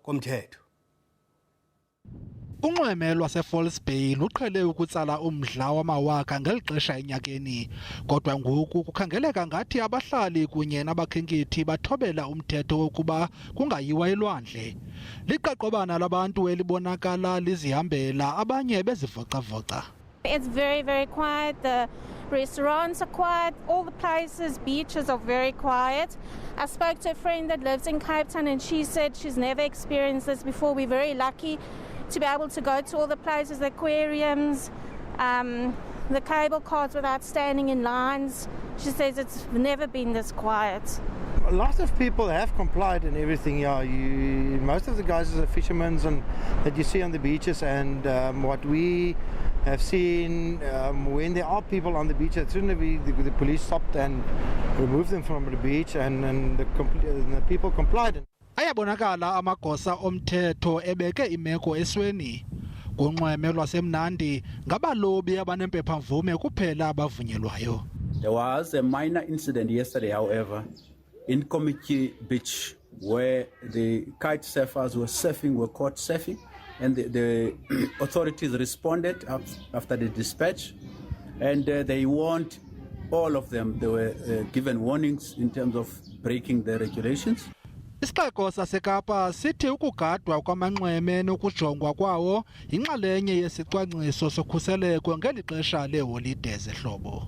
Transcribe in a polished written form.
komthetho. Unxweme lwaseFalls Bay luqhele ukutsala umdla wamawaka ngeli xesha enyakeni, kodwa ngoku kukhangeleka ngathi abahlali kunye nabakhenkethi bathobela umthetho wokuba kungayiwa elwandle. Liqaqobana labantu elibonakala lizihambela abanye bezivoca-voca. It's very, very quiet. The restaurants are quiet. All the places, beaches are very quiet. I spoke to a friend that lives in Cape Town and she said she's never experienced this before. We're very lucky to be able to go to all the places, the aquariums, the cable cars without standing in lines. She says it's never been this quiet. A lot of people have complied and everything. Yeah, most of the guys are fishermen and that you see on the beaches, and what we have seen when there are people on the beach, as soon as the police stopped and removed them from the beach, and the people complied. Ayabonakala amagosa omthetho ebeke imeko esweni. Kunxweme lwasemnandi ngabalobi abanempephamvume kuphela abavunyelwayo. There was a minor incident yesterday, however, in Kommetjie Beach, where the kite surfers were caught surfing, and the authorities responded after the dispatch, and they warned all of them. They were given warnings in terms of breaking the regulations. Isixeko saseKapa sithi ukugadwa kwamanxweme nokujongwa kwawo yinxalenye yesicwangciso sokhuseleko ngeli xesha leeholide zehlobo.